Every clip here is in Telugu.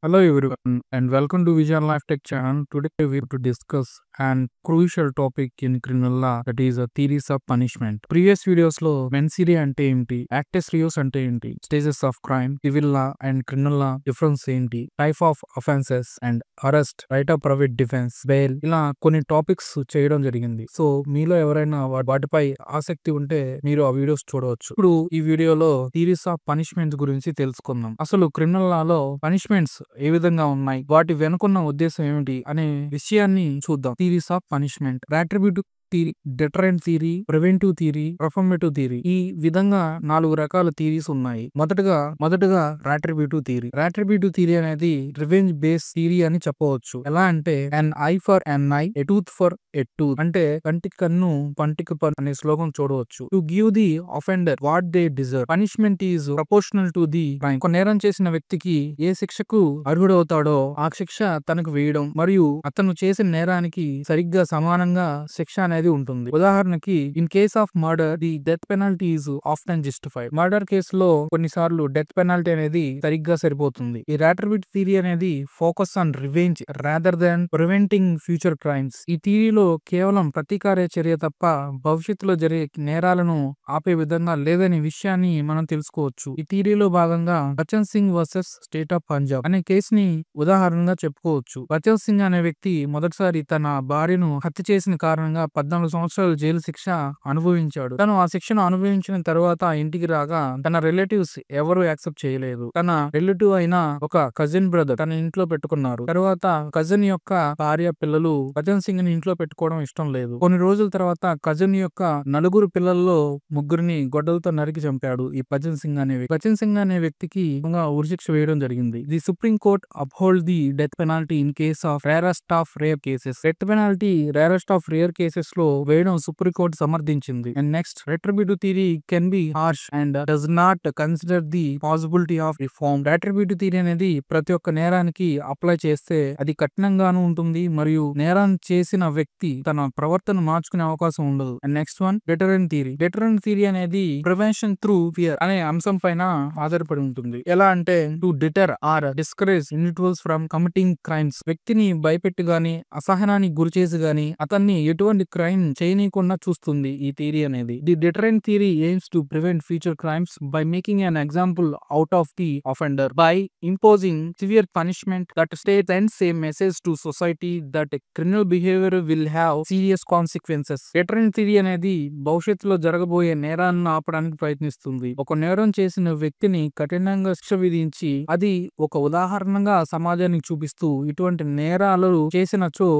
Hello everyone and welcome to Vision Life Tech channel. Today we have to discuss an crucial topic in criminal law, that is a theories of punishment. Previous videos లో మెన్సిరీ అంటే ఏంటి, యాక్టెస్ రియోస్ అంటే ఏంటి, stages of crime, civil law and criminal law difference ఏంటి, type of offences and arrest, right of private defence, bail, ఇలా కొన్ని టాపిక్స్ చేయడం జరిగింది. సో మీలో ఎవరైనా వాటిపై ఆసక్తి ఉంటే మీరు ఆ వీడియోస్ చూడవచ్చు. ఇప్పుడు ఈ వీడియోలో థియరీస్ ఆఫ్ పనిష్మెంట్స్ గురించి తెలుసుకుందాం. అసలు క్రిమినల్ లాలో పనిష్మెంట్స్ ఏ విధంగా ఉన్నాయి, వాటి వెనుకున్న ఉద్దేశం ఏమిటి అనే విషయాన్ని చూద్దాం. Theories of punishment, retributive theory, deterrent theory, preventive theory, performative theory, ఈ విధంగా 4 రకాల థియరీస్ ఉన్నాయి. మొదటగా రెట్రిబ్యూటివ్ థియరీ. రెట్రిబ్యూటివ్ థియరీ అనేది రివెంజ్ బేస్ థియరీ అని చెప్పవచ్చు. ఎలా అంటే an eye for an eye, a tooth for a tooth, అంటే కంటికి కన్ను పంటికి పన్ను అనే శ్లోకం చూడవచ్చు. To give the offender what they deserve, punishment is proportional to the crime. ఒక నేరం చేసిన వ్యక్తికి ఏ శిక్షకు అర్హుడవుతాడో ఆ శిక్ష తనకు వేయడం మరియు అతను చేసిన నేరానికి సరిగ్గా సమానంగా శిక్ష అనేది ఉంటుంది. ఉదాహరణకి in case of murder the death penalty is often justified. Murder కేసులో కొన్నిసార్లు డెత్ పెనాల్టీ అనేది సరిగ్గా సరిపోతుంది. ఈ రెట్రిబ్యూటివ్ థియరీ అనేది focus on revenge rather than preventing future crimes. ఈ థియరీలో కేవలం ప్రతీకార చర్య తప్ప భవిష్యత్తులో జరిగే నేరాలను ఆపే విధంగా లేదనే విషయాన్ని మనం తెలుసుకోవచ్చు. ఈ థియరీలో భాగంగా Bachan Singh versus state of Punjab అనే కేసుని ఉదాహరణగా చెప్పుకోవచ్చు. బచన్ సింగ్ అనే వ్యక్తి మొదటిసారి తన భార్యను హత్య చేసిన కారణంగా 14 సంవత్సరాలు జైలు శిక్ష అనుభవించాడు. తను ఆ శిక్షను అనుభవించిన తర్వాత ఇంటికి రాగా తన రిలేటివ్స్ ఎవరు యాక్సెప్ట్ చేయలేదు. తన రిలేటివ్ అయిన ఒక కజిన్ బ్రదర్ తన ఇంట్లో పెట్టుకున్నారు. తర్వాత కజిన్ యొక్క భార్య పిల్లలు బచన్ సింగ్ ని ఇంట్లో పెట్టుకోవడం ఇష్టం లేదు. కొన్ని రోజుల తర్వాత కజిన్ యొక్క 4 పిల్లల్లో 3 గొడ్డలతో నరికి చంపాడు ఈ బచన్ సింగ్ అనే వ్యక్తి. బచన్ సింగ్ అనే వ్యక్తికి ఉరిశిక్ష వేయడం జరిగింది. The supreme court upheld the death penalty in case of rarest of rare cases. Death penalty rarest of rare cases లో వేయడం సుప్రీం కోర్ట్ సమర్థించింది. And next, retributive theory can be harsh and does not consider the possibility of reform. Retributive theory అనేది ప్రతి ఒక్క నేరానికి అప్లై చేస్తే అది కఠినంగాను ఉంటుంది మరియు నేరం చేసిన వ్యక్తి తన ప్రవర్తన మార్చుకునే అవకాశం ఉండదు. And next one, deterrent theory. Deterrent theory అనేది ప్రివెన్షన్ త్రూ ఫియర్ అనే అంశం పైన ఆధారపడి ఉంటుంది. ఎలా అంటే to deter or discourage individuals from committing crimes. వ్యక్తిని భయపెట్టి గాని అసహనానికి గురి చేసి గాని అతన్ని ఎటువంటి క్రైమ్ చేయనీయకుండా చూస్తుంది ఈ థియరీ అనేది. The deterrent theory AIIMS to prevent future crimes by making an example out of the offender, by imposing severe punishment that sends a message to society that criminal behavior will have serious consequences. Deterrent theory అనేది భవిష్యత్తులో జరగబోయే నేరాలను ఆపడానికి ప్రయత్నిస్తుంది. ఒక నేరం చేసిన వ్యక్తిని కఠినంగా శిక్ష విధించి అది ఒక ఉదాహరణగా సమాజానికి చూపిస్తూ ఇటువంటి నేరాలు చేసినచో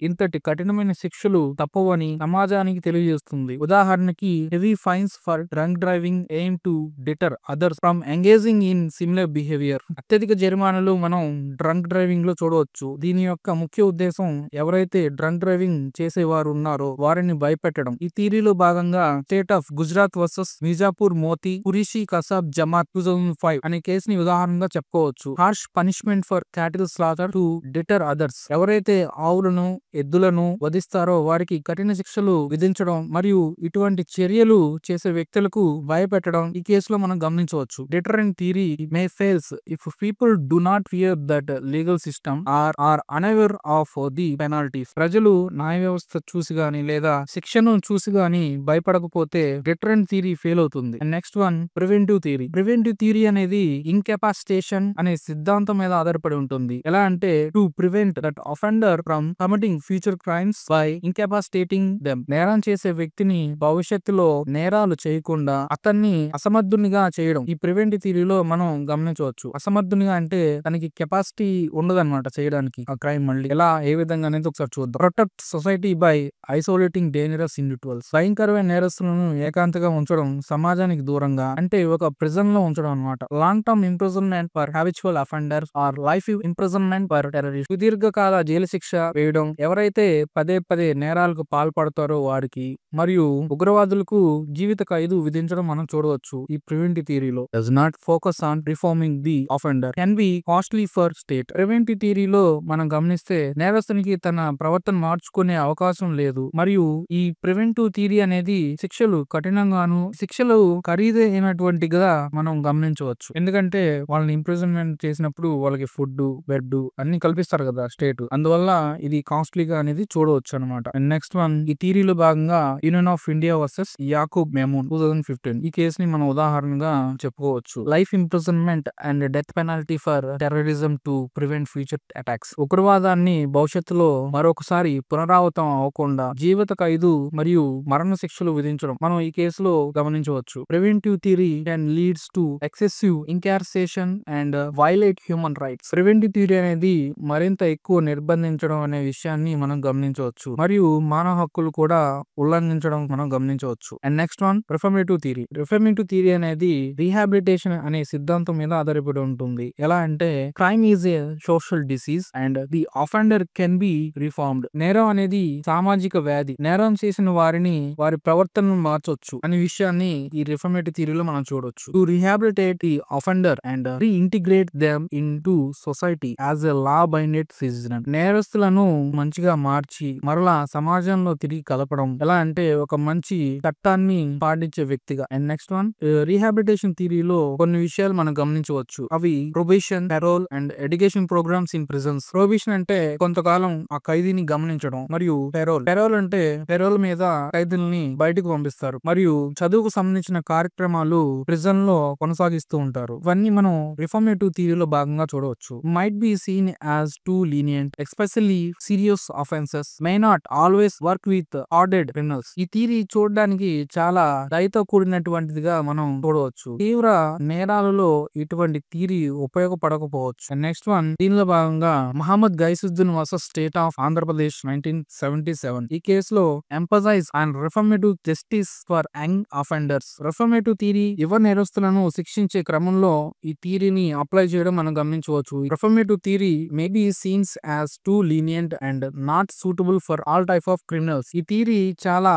ఇంతటి కఠినమైన శిక్షలు తప్పవని సమాజానికి తెలియజేస్తుంది. ఉదాహరణకి heavy fines for drunk driving aim to deter others from engaging in similar behaviour. అత్యధిక జరిమానాలు మనం డ్రంక్ డ్రైవింగ్ లో చూడవచ్చు. దీని యొక్క ముఖ్య ఉద్దేశం ఎవరైతే డ్రంక్ డ్రైవింగ్ చేసేవారు ఉన్నారో వారిని భయపెట్టడం. ఈ థియరీలో భాగంగా state of Gujarat versus Mirzapur Moti Kureshi Kassab Jamat 2005 అనే కేసుని ఉదాహరణగా చెప్పుకోవచ్చు. Harsh punishment for cattle slaughter to deter others. ఎవరైతే ఆవులను ఎద్దులను వధిస్తారో వారికి కఠిన శిక్షలు విధించడం మరియు ఇటువంటి చర్యలు చేసే వ్యక్తులకు భయపెట్టడం ఈ కేసులో మనం గమనించవచ్చు. Deterrent theory may fails if people do not fear that legal system are unaware of the penalties. ప్రజలు న్యాయ వ్యవస్థ చూసి గాని లేదా శిక్షను చూసి గాని భయపడకపోతే డిటరెంట్ థియరీ ఫెయిల్ అవుతుంది. Next one, preventive theory. Preventive theory అనేది ఇన్కెపాసిటేషన్ అనే సిద్ధాంతం మీద ఆధారపడి ఉంటుంది. ఎలా అంటే to prevent that offender from committing future crimes by incapacitating them. నేరం చేసే వ్యక్తిని భవిష్యత్తులో నేరాలు చేయకుండా అతన్ని అసమర్థునిగా చేయడం ఈ ప్రివెంటివ్ థియరీలో మనం గమనించవచ్చు. అసమర్థునిగా అంటే తనకి కెపాసిటీ ఉండదన్నమాట చేయడానికి ఆ క్రైమ్. మళ్ళీ ఎలా ఏ విధంగా అనేది ఒకసారి చూద్దాం. Protect society by isolating dangerous individuals. భయంకరమైన నేరస్తులను ఏకాంతంగా ఉంచడం, సమాజానికి దూరంగా అంటే ఒక ప్రిజన్ లో ఉంచడం అనమాట. Long term imprisonment for habitual offenders or life imprisonment for terrorist. సుదీర్ఘకాల జైలు శిక్ష వేయడం ఎవరైతే పదే పదే నేరాలకు పాల్పడతారో వారికి మరియు ఉగ్రవాదులకు జీవిత ఖైదు విధించడం మనం చూడవచ్చు. ఈ ప్రివెంటివ్ థియరీలో does not focus on reforming the offender can be costly for state. Preventive థియరీలో మనం గమనిస్తే నేరస్తునికి తన ప్రవర్తన మార్చుకునే అవకాశం లేదు మరియు ఈ ప్రివెంటివ్ థియరీ అనేది శిక్షలు కఠినంగాను, శిక్షలు ఖరీదైనటువంటిగా మనం గమనించవచ్చు. ఎందుకంటే వాళ్ళని ఇంప్రిజన్మెంట్ చేసినప్పుడు వాళ్ళకి ఫుడ్, బెడ్ అన్ని కల్పిస్తారు కదా స్టేట్. అందువల్ల ఇది కాస్ట్లీగా అనేది చూడవచ్చు అనమాట. నెక్స్ట్ వన్, ఈ థియరీలో భాగంగా union of India versus Yakub Memon 2015 ఈ కేసుని మనం ఉదాహరణగా చెప్పుకోవచ్చు. Life imprisonment and death penalty for terrorism to prevent future attacks. ఉగ్రవాదాన్ని భవిష్యత్తులో మరొకసారి పునరావృతం అవ్వకుండా జీవిత ఖైదు మరియు మరణ శిక్షలు విధించడం మనం ఈ కేసులో గమనించవచ్చు. Preventive theory can leads to excessive incarceration and violate human rights. Preventive theory అనేది మరింత ఎక్కువ నిర్బంధించడం అనే విషయాన్ని మనం గమనించవచ్చు మరియు మానవ హక్కులు కూడా ఉల్లంఘించడం మనం గమనించవచ్చు. And next one, reformative theory. Reformative theory అనేది రీహాబిలిటేషన్ అనే సిద్ధాంతం మీద ఆధారపడి ఉంటుంది. ఎలా అంటే crime is a social disease and the offender can B reformed. నేరం అనేది సామాజిక వ్యాధి, నేరం చేసిన వారిని వారి ప్రవర్తనను మార్చొచ్చు అనే విషయాన్ని ఈ రిఫర్మేటివ్ థియరీలో మనం చూడొచ్చు. To rehabilitate the offender and reintegrate them in to society as a law binded citizen. నేరస్తులను మంచిగా మార్చి మరలా సమాజంలో తిరిగి కలపడం. ఎలా అంటే ఒక మంచి చట్టాన్ని పాటించే వ్యక్తిగా. అండ్ నెక్స్ట్ వన్, రీహాబిలిటేషన్ థియరీలో కొన్ని విషయాలు మనం గమనించవచ్చు. అవి probation, parole and education programmes in prisons. Probation అంటే కొంతకాలం ఆ ఖైదీని గమనించడం మరియు పెరోల్ అంటే పెరోల్ మీద ఖైదీల్ని బయటకు పంపిస్తారు మరియు చదువుకు సంబంధించిన కార్యక్రమాలు ప్రిజన్ లో కొనసాగిస్తూ ఉంటారు. ఇవన్నీ మనం రిఫార్మేటివ్ థియరీలో భాగంగా చూడవచ్చు. Might be seen as too lenient, especially serious offences may not always work with hardened criminals. ఈ థియరీ చూడడానికి చాలా దయతో కూడినటువంటిదిగా మనం చూడవచ్చు. తీవ్ర నేరాలలో ఇటువంటి థియరీ ఉపయోగపడకపోవచ్చు. నెక్స్ట్ వన్, దీనిలో భాగంగా Mohammed Ghaisuddin versus state of Andhra Pradesh 1977 ఈ కేసులో emphasise and reformative justice for young offenders. Reformative theory యువ నేరస్తులను శిక్షించే క్రమంలో ఈ థియరీని అప్లై చేయడం మనం గమనించవచ్చు. Reformative theory may be scenes as too lenient and not suitable for all type of criminals. ఈ థియరీ చాలా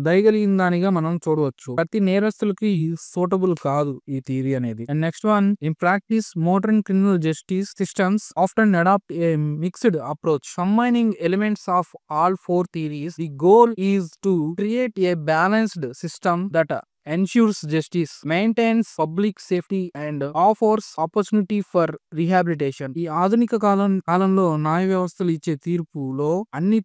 దయగలిగిన దానిగా మనం చూడవచ్చు. ప్రతి నేరస్తులకి సూటబుల్ కాదు ఈ థియరీ అనేది. And next one, in practice modern criminal justice systems often adopt a mixed approach combining elements of all four theories. The goal is to create a balanced system that ensures justice, maintains public safety and offers opportunity for rehabilitation. ఈ ఆధునిక కాలంలో న్యాయ వ్యవస్థలు ఇచ్చే తీర్పులో అన్ని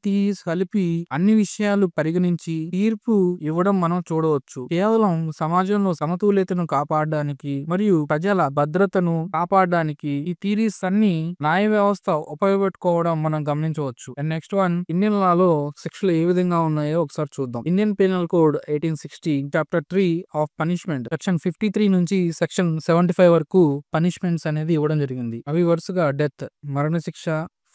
కలిపి అన్ని విషయాలు పరిగణించి తీర్పు ఇవ్వడం మనం చూడవచ్చు. కేవలం సమాజంలో సమతుల్యతను కాపాడడానికి మరియు ప్రజల భద్రతను కాపాడడానికి ఈ థియరీస్ అన్ని న్యాయ వ్యవస్థ ఉపయోగపెట్టుకోవడం మనం గమనించవచ్చు. అండ్ నెక్స్ట్ వన్, ఇండియన్ లాలో శిక్షలు ఏ విధంగా ఉన్నాయో ఒకసారి చూద్దాం. Indian penal code 1860 chapter 3 of punishment section 53 నుంచి సెక్షన్ 75 వరకు పనిష్మెంట్స్ అనేది ఇవ్వడం జరిగింది. అవి వరుసగా డెత్, మరణశిక్ష,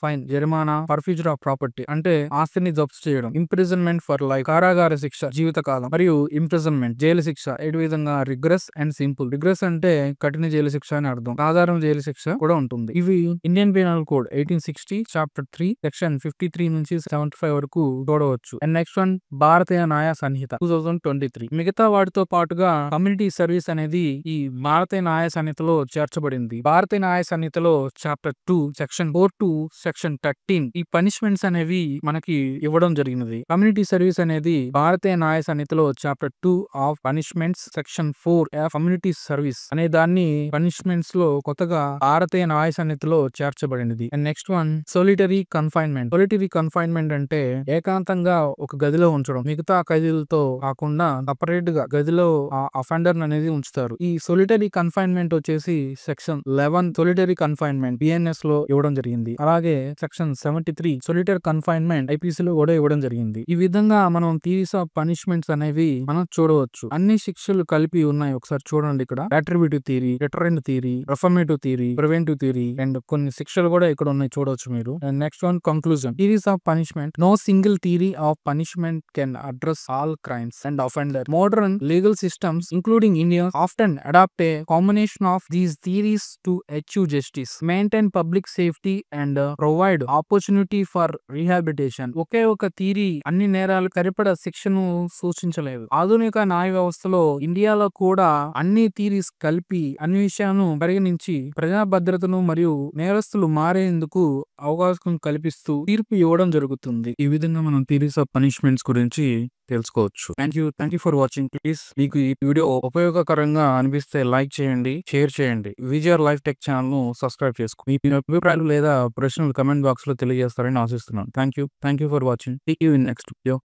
ఫైన్, జరిమానా, ఫర్ఫ్యూచర్ ఆఫ్ ప్రాపర్టీ అంటే ఆస్తిని జప్తు చేయడం, ఇంప్రిజన్మెంట్ ఫర్ లైఫ్ కారాగార శిక్ష జీవితకాలం మరియు ఇంప్రిజన్మెంట్ జైలు శిక్ష. ఈ విధంగా రిగ్రెస్ అండ్ సింపుల్. రిగ్రెస్ అంటే కఠిన జైలు శిక్ష అని అర్థం, సాధారణ జైలు శిక్ష కూడా ఉంటుంది. ఇవి Indian penal code 1860 chapter 3 section 53 నుంచి 75 వరకు చూడవచ్చు. అండ్ నెక్స్ట్ వన్, భారతీయ న్యాయ సంహిత 2023. మిగతా వాటితో పాటుగా కమ్యూనిటీ సర్వీస్ అనేది ఈ భారతీయ న్యాయ సంహితలో చేర్చబడింది. భారతీయ న్యాయ సంహితలో చాప్టర్ 2 సెక్షన్ 4 to సెక్షన్ 13 ఈ పనిష్మెంట్స్ అనేవి మనకి ఇవ్వడం జరిగినది. కమ్యూనిటీ సర్వీస్ అనేది భారతీయ న్యాయ సంహితలో chapter 2 of punishments section 4 community service అనే దాన్ని పనిష్మెంట్స్ లో కొత్తగా భారతీయ న్యాయ సంహితలో చేర్చబడినది. And next one, solitary confinement. Solitary confinement అంటే ఏకాంతంగా ఒక గదిలో ఉంచడం, మిగతా ఖైదీలతో కాకుండా సపరేట్ గా గదిలో ఆ అఫెండర్ అనేది ఉంచుతారు. ఈ సోలిటరీ కన్ఫైన్మెంట్ వచ్చేసి సెక్షన్ 11 సోలిటరీ కన్ఫైన్మెంట్ బిఎన్ఎస్ లో ఇవ్వడం జరిగింది. అలాగే సెక్షన్ 73 సోలిటరీ కన్ఫైన్మెంట్ ఐపీసీ లో కూడా ఇవ్వడం జరిగింది. ఈ విధంగా మనం థియరీస్ ఆఫ్ పనిష్మెంట్స్ అనేవి మనం చూడవచ్చు. అన్ని శిక్షలు కలిపి ఉన్నాయి, ఒకసారి చూడండి. ఇక్కడ attributive theory, deterrent theory, reformative theory, preventive theory and కొన్ని శిక్షలు కూడా ఇక్కడ ఉన్నాయి, చూడవచ్చు మీరు. And next one, conclusion. Theories of punishment. No single theory of punishment can address all crimes and offender. Modern legal systems including India often adopt a combination of these theories to achieve justice, maintain public safety and provide opportunity for rehabilitation. ఒకే ఒక థియరీ అన్ని నేరాలు సరిపడా శిక్షను సూచించలేదు. ఆధునిక న్యాయ వ్యవస్థలో ఇండియాలో కూడా అన్ని థియరీస్ కలిపి అన్ని విషయాలను పరిగణించి ప్రజా భద్రతను మరియు నేరస్తులు మారేందుకు అవకాశం కల్పిస్తూ తీర్పు ఇవ్వడం జరుగుతుంది. ఈ విధంగా మనం థియరీస్ ఆఫ్ పనిష్మెంట్స్ గురించి తెలుసుకోవచ్చు. Thank you for watching. Please మీకు ఈ వీడియో ఉపయోగకరంగా అనిపిస్తే లైక్ చేయండి, షేర్ చేయండి. విజయర్ లైఫ్ టెక్ ఛానల్ ను సబ్స్క్రైబ్ చేసుకోండి. మీ అభిప్రాయాలు లేదా ప్రశ్నలు కమెంట్ బాక్స్ లో తెలియజేస్తారని ఆశిస్తున్నాను. Thank you for watching. See you in next video.